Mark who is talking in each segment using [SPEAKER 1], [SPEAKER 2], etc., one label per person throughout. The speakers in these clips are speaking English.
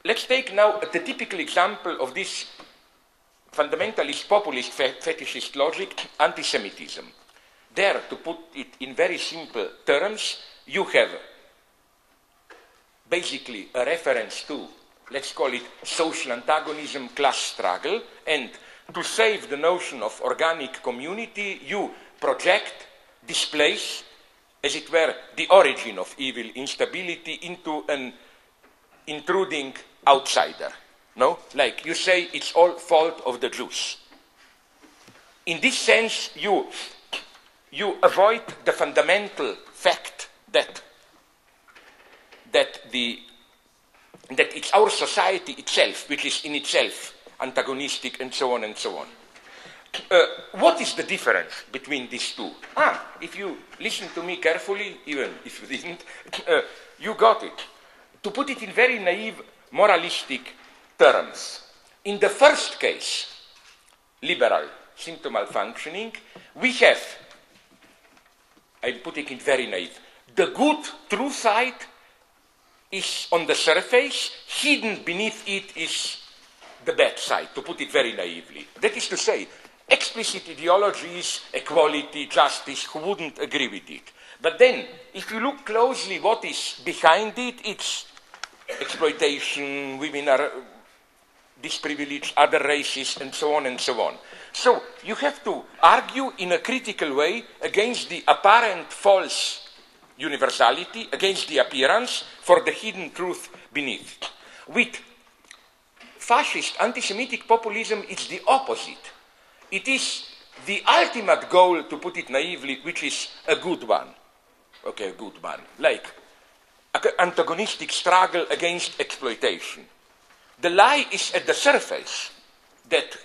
[SPEAKER 1] Let's take now the typical example of this fundamentalist, populist, fetishist logic, anti-Semitism. There, to put it in very simple terms, you have basically a reference to, let's call it social antagonism, class struggle, and to save the notion of organic community, you project, displace, as it were, the origin of evil instability into an intruding outsider. No? Like you say, it's all fault of the Jews. In this sense, you avoid the fundamental fact that it's our society itself, which is in itself antagonistic, and so on and so on. What is the difference between these two? If you listen to me carefully, even if you didn't, you got it. To put it in very naive, moralistic terms, in the first case, liberal symptom malfunctioning, we have, I'm putting it very naive, the good true side is on the surface, hidden beneath it is the bad side, to put it very naively. That is to say, explicit ideologies, equality, justice, who wouldn't agree with it? But then, if you look closely what is behind it, it's exploitation, women are disprivileged, other races, and so on and so on. So you have to argue in a critical way against the apparent false universality, against the appearance, for the hidden truth beneath. With fascist anti-Semitic populism, it's the opposite. It is the ultimate goal, to put it naively, which is a good one. Okay, a good one. Like antagonistic struggle against exploitation. The lie is at the surface that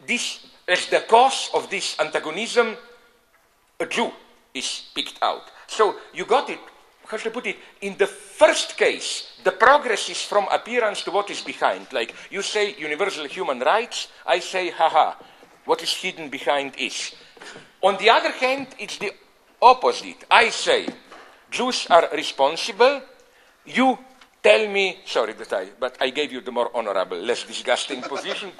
[SPEAKER 1] this, as the cause of this antagonism, a Jew is picked out. So you got it, how should I put it, in the first case, the progress is from appearance to what is behind. Like you say universal human rights, I say, haha, what is hidden behind is. On the other hand, it's the opposite. I say, Jews are responsible, you tell me, sorry but I gave you the more honorable, less disgusting position.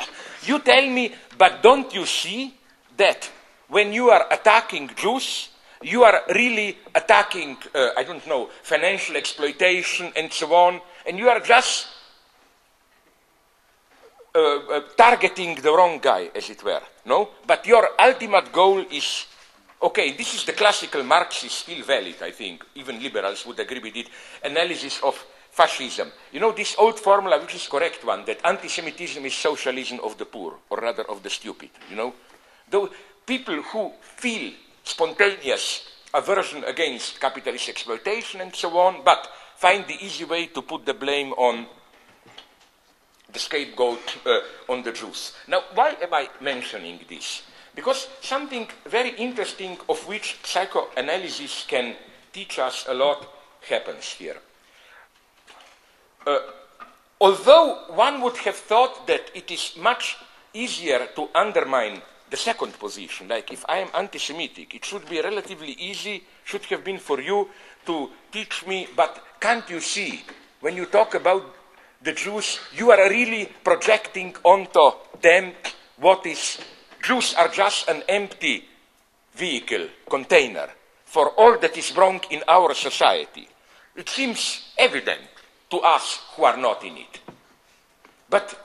[SPEAKER 1] You tell me, but don't you see that when you are attacking Jews, you are really attacking, I don't know, financial exploitation and so on, and you are just targeting the wrong guy, as it were, no? But your ultimate goal is, okay, this is the classical Marxist, still valid, I think, even liberals would agree with it, analysis of fascism. You know, this old formula, which is correct one, that anti-Semitism is socialism of the poor, or rather of the stupid, you know? Though people who feel spontaneous aversion against capitalist exploitation and so on, but find the easy way to put the blame on the scapegoat on the Jews. Now, why am I mentioning this? Because something very interesting, of which psychoanalysis can teach us a lot, happens here. Although one would have thought that it is much easier to undermine the second position, like if I am anti-Semitic, it should be relatively easy, should have been for you to teach me, but can't you see, when you talk about the Jews, you are really projecting onto them what is, Jews are just an empty vehicle, container, for all that is wrong in our society. It seems evident to us who are not in it. But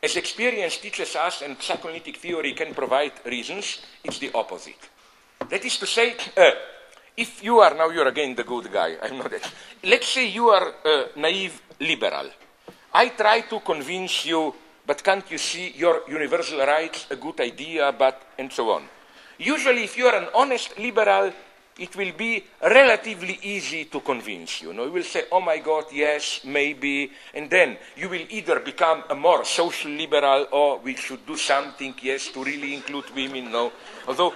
[SPEAKER 1] as experience teaches us, and psychoanalytic theory can provide reasons, it's the opposite. That is to say, if you are, now you're again the good guy, I'm not that. Let's say you are a naive liberal. I try to convince you, but can't you see your universal rights a good idea, but, and so on. Usually, if you are an honest liberal, it will be relatively easy to convince you. No? You will say, oh my God, yes, maybe, and then you will either become a more social liberal, or we should do something, yes, to really include women, no. Although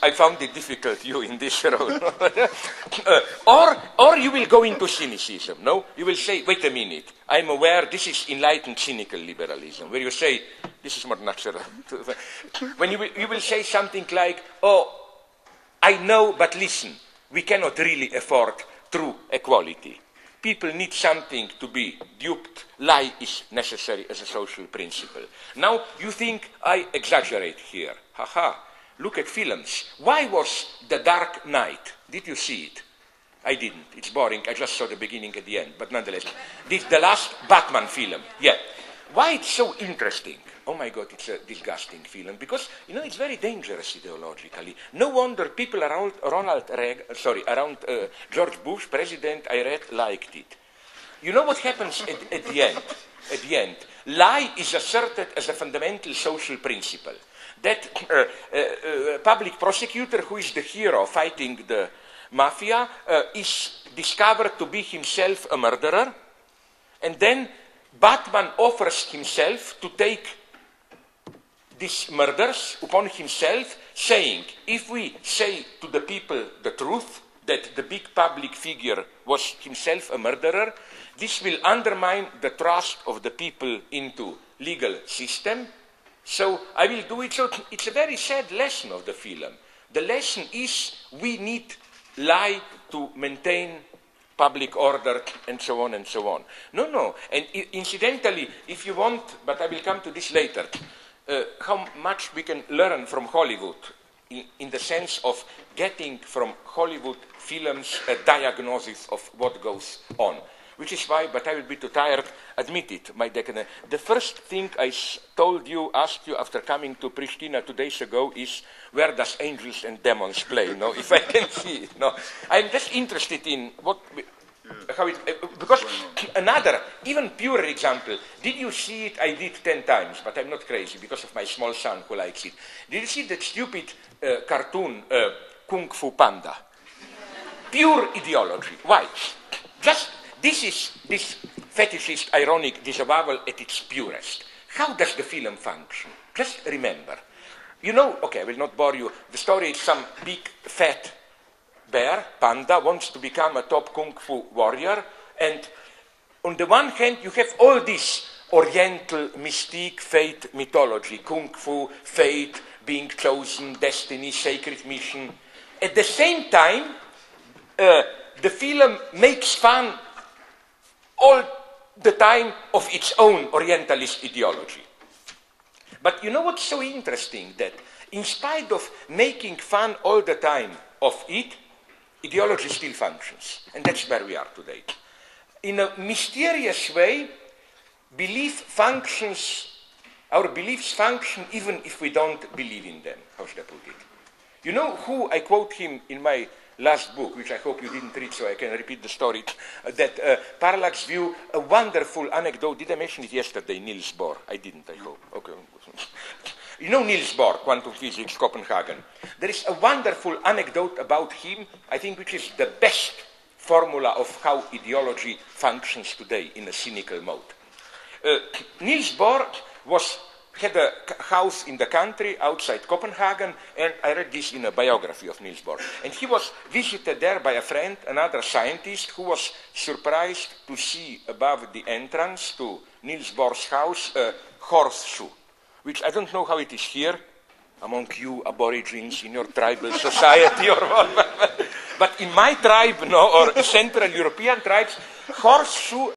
[SPEAKER 1] I found it difficult, you in this road. Or you will go into cynicism, no? You will say, wait a minute, I'm aware this is enlightened cynical liberalism, where you say, this is more natural. When you will say something like, oh, I know, but listen, we cannot really afford true equality. People need something to be duped. Lie is necessary as a social principle. Now, you think I exaggerate here. Haha, look at films. Why was The Dark Knight? Did you see it? I didn't. It's boring. I just saw the beginning and the end. But nonetheless, this is the last Batman film. Yeah. Why it's so interesting? Oh my God, it's a disgusting film because it's very dangerous ideologically. No wonder people around George Bush, president, I read, liked it. You know what happens at the end? At the end, lie is asserted as a fundamental social principle. That public prosecutor, who is the hero fighting the mafia, is discovered to be himself a murderer, and then Batman offers himself to take these murders upon himself, saying, if we say to the people the truth, that the big public figure was himself a murderer, this will undermine the trust of the people into legal system. So I will do it. So it's a very sad lesson of the film. The lesson is we need lie to maintain public order, and so on and so on. No. And incidentally, if you want, but I will come to this later, how much we can learn from Hollywood in the sense of getting from Hollywood films a diagnosis of what goes on. Which is why, but I will be too tired, admit it, my decadent. The first thing I asked you after coming to Pristina 2 days ago is, where does angels and demons play? No, if I can see it. No, I'm just interested in how it, because another, even purer example, did you see it? I did 10 times, but I'm not crazy because of my small son who likes it. Did you see that stupid cartoon, Kung Fu Panda? Pure ideology. Why? This is this fetishist, ironic disavowal at its purest. How does the film function? Just remember. Okay, I will not bore you. The story is some big, fat bear, panda, wants to become a top kung fu warrior. And on the one hand, you have all this oriental mystique, fate, mythology, kung fu, fate, being chosen, destiny, sacred mission. At the same time, the film makes fun all the time of its own Orientalist ideology. But you know what's so interesting? That in spite of making fun all the time of it, ideology still functions. And that's where we are today. In a mysterious way, our beliefs function even if we don't believe in them. How should I put it? You know who I quote him in my last book, which I hope you didn't read, so I can repeat the story, that Parallax view, a wonderful anecdote. Did I mention it yesterday, Niels Bohr? I didn't, I hope. Okay. You know Niels Bohr, quantum physics, Copenhagen. There is a wonderful anecdote about him, I think, which is the best formula of how ideology functions today in a cynical mode. Niels Bohr had a house in the country outside Copenhagen, and I read this in a biography of Niels Bohr. And he was visited there by a friend, another scientist, who was surprised to see above the entrance to Niels Bohr's house a horseshoe, which I don't know how it is here, among you aborigines in your tribal society or what. But in my tribe, or Central European tribes, horseshoe